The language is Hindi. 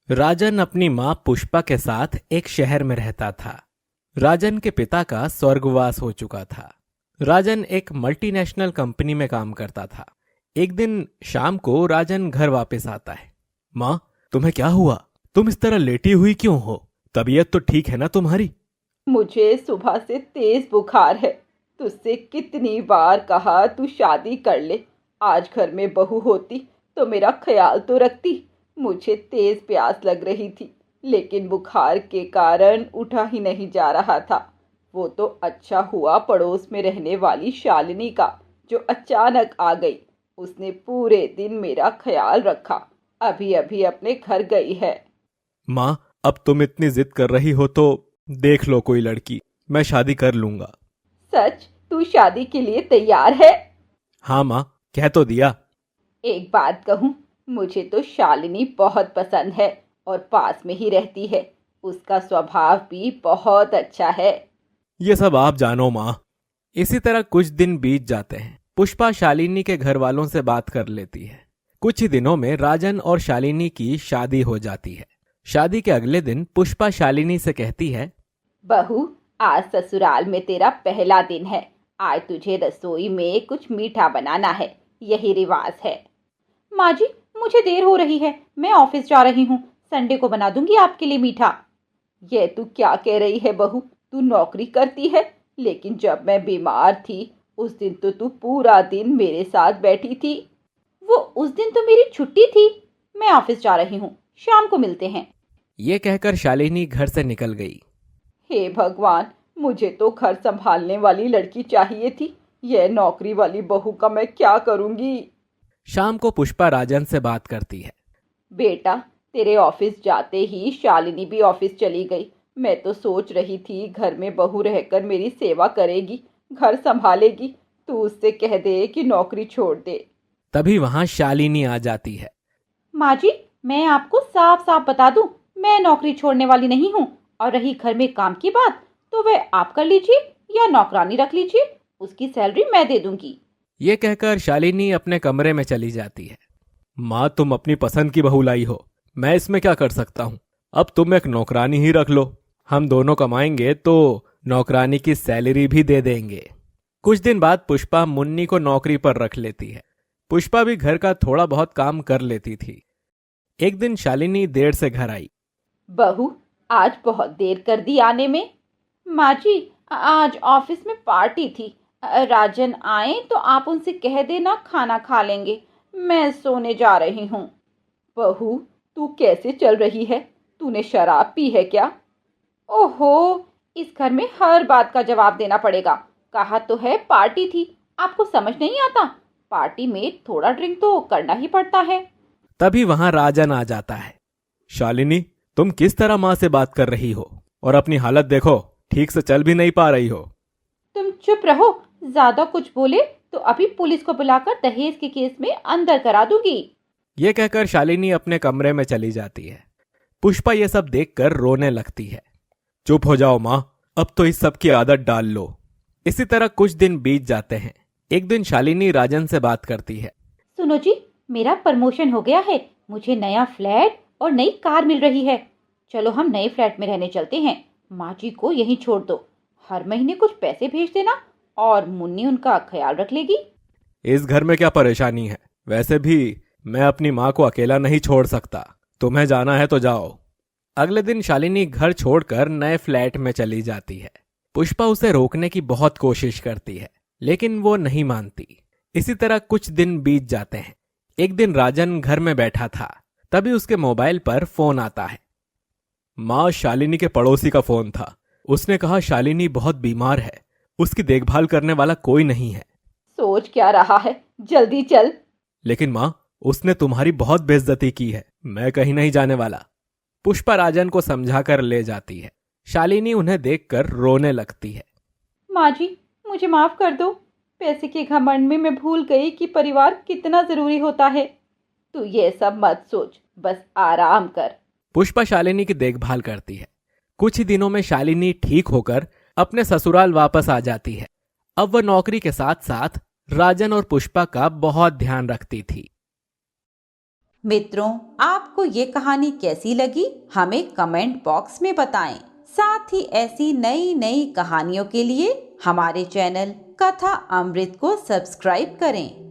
राजन अपनी मां पुष्पा के साथ एक शहर में रहता था। राजन के पिता का स्वर्गवास हो चुका था। राजन एक मल्टीनेशनल कंपनी में काम करता था। एक दिन शाम को राजन घर वापस आता है। मां, तुम्हें क्या हुआ? तुम इस तरह लेटी हुई क्यों हो? तबीयत तो ठीक है ना तुम्हारी? मुझे सुबह से तेज बुखार है। तुझसे कितनी बार कहा तू शादी कर ले। आज घर में बहू होती तो मेरा ख्याल तो रखती। मुझे तेज प्यास लग रही थी, लेकिन बुखार के कारण उठा ही नहीं जा रहा था। वो तो अच्छा हुआ पड़ोस में रहने वाली शालिनी का, जो अचानक आ गई। उसने पूरे दिन मेरा ख्याल रखा। अभी अभी अपने घर गई है। मां, अब तुम इतनी जिद कर रही हो तो देख लो कोई लड़की, मैं शादी कर लूंगा। सच? तू शादी के लिए तैयार है? हाँ मां, कह तो दिया। एक बात कहूँ, मुझे तो शालिनी बहुत पसंद है और पास में ही रहती है। उसका स्वभाव भी बहुत अच्छा है। ये सब आप जानो मां। इसी तरह कुछ दिन बीत जाते हैं। पुष्पा शालिनी के घर वालों से बात कर लेती है। कुछ ही दिनों में राजन और शालिनी की शादी हो जाती है। शादी के अगले दिन पुष्पा शालिनी से कहती है, बहू, आज ससुराल में तेरा पहला दिन है। आज तुझे रसोई में कुछ मीठा बनाना है। यही रिवाज है। माँ जी, मुझे देर हो रही है, मैं ऑफिस जा रही हूँ। संडे को बना दूंगी आपके लिए मीठा। ये तू क्या कह रही है बहू? तू नौकरी करती है, लेकिन जब मैं बीमार थी उस दिन तो तू पूरा दिन मेरे साथ बैठी थी। वो उस दिन तो मेरी छुट्टी थी। मैं ऑफिस जा रही हूँ, शाम को मिलते हैं। ये कहकर शालिनी घर से निकल गई। हे भगवान, मुझे तो घर संभालने वाली लड़की चाहिए थी। यह नौकरी वाली बहू का मैं क्या करूंगी? शाम को पुष्पा राजन से बात करती है। बेटा, तेरे ऑफिस जाते ही शालिनी भी ऑफिस चली गई। मैं तो सोच रही थी घर में बहू रहकर मेरी सेवा करेगी, घर संभालेगी। तू उससे कह दे कि नौकरी छोड़ दे। तभी वहां शालिनी आ जाती है। माँ जी, मैं आपको साफ साफ बता दूं, मैं नौकरी छोड़ने वाली नहीं हूँ। और रही घर में काम की बात, तो वह आप कर लीजिए या नौकरानी रख लीजिए। उसकी सैलरी मैं दे दूंगी। ये कहकर शालिनी अपने कमरे में चली जाती है। माँ, तुम अपनी पसंद की बहू लाई हो, मैं इसमें क्या कर सकता हूँ? अब तुम एक नौकरानी ही रख लो। हम दोनों कमाएंगे तो नौकरानी की सैलरी भी दे देंगे। कुछ दिन बाद पुष्पा मुन्नी को नौकरी पर रख लेती है। पुष्पा भी घर का थोड़ा बहुत काम कर लेती थी। एक दिन शालिनी देर से घर आई। बहू, आज बहुत देर कर दी आने में। माँ जी, आज ऑफिस में पार्टी थी। राजन आए तो आप उनसे कह देना खाना खा लेंगे। मैं सोने जा रही हूँ। बहू, तू कैसे चल रही है? तूने शराब पी है क्या? ओहो, इस घर में हर बात का जवाब देना पड़ेगा। कहा तो है पार्टी थी, आपको समझ नहीं आता? पार्टी में थोड़ा ड्रिंक तो करना ही पड़ता है। तभी वहां राजन आ जाता है। शालिनी, तुम किस तरह माँ से बात कर रही हो? और अपनी हालत देखो, ठीक से चल भी नहीं पा रही हो। तुम चुप रहो। ज्यादा कुछ बोले तो अभी पुलिस को बुलाकर दहेज के केस में अंदर करा दूंगी। ये कहकर शालिनी अपने कमरे में चली जाती है। पुष्पा ये सब देखकर रोने लगती है। चुप हो जाओ माँ, अब तो इस सब की आदत डाल लो। इसी तरह कुछ दिन बीत जाते हैं। एक दिन शालिनी राजन से बात करती है। सुनो जी, मेरा प्रमोशन हो गया है। मुझे नया फ्लैट और नई कार मिल रही है। चलो हम नए फ्लैट में रहने चलते हैं। माँ जी को यहीं छोड़ दो। हर महीने कुछ पैसे भेज देना और मुन्नी उनका ख्याल रख लेगी। इस घर में क्या परेशानी है? वैसे भी मैं अपनी माँ को अकेला नहीं छोड़ सकता। तुम्हें जाना है तो जाओ। अगले दिन शालिनी घर छोड़कर नए फ्लैट में चली जाती है। पुष्पा उसे रोकने की बहुत कोशिश करती है, लेकिन वो नहीं मानती। इसी तरह कुछ दिन बीत जाते हैं। एक दिन राजन घर में बैठा था, तभी उसके मोबाइल पर फोन आता है। माँ, शालिनी के पड़ोसी का फोन था। उसने कहा शालिनी बहुत बीमार है, उसकी देखभाल करने वाला कोई नहीं है। सोच क्या रहा है? जल्दी चल। लेकिन माँ, उसने तुम्हारी बहुत बेइज्जती की है। मैं कहीं नहीं जाने वाला। पुष्पा राजन को समझाकर ले जाती है। शालिनी उन्हें देखकर रोने लगती है। माँ जी, मुझे माफ कर दो। पैसे के घमंड में मैं भूल गई कि परिवार कितना जरूरी होता है। तू ये सब मत सोच, बस आराम कर। पुष्पा शालिनी की देखभाल करती है। कुछ ही दिनों में शालिनी ठीक होकर अपने ससुराल वापस आ जाती है। अब वह नौकरी के साथ साथ राजन और पुष्पा का बहुत ध्यान रखती थी। मित्रों, आपको ये कहानी कैसी लगी हमें कमेंट बॉक्स में बताएं। साथ ही ऐसी नई नई कहानियों के लिए हमारे चैनल कथा अमृत को सब्सक्राइब करें।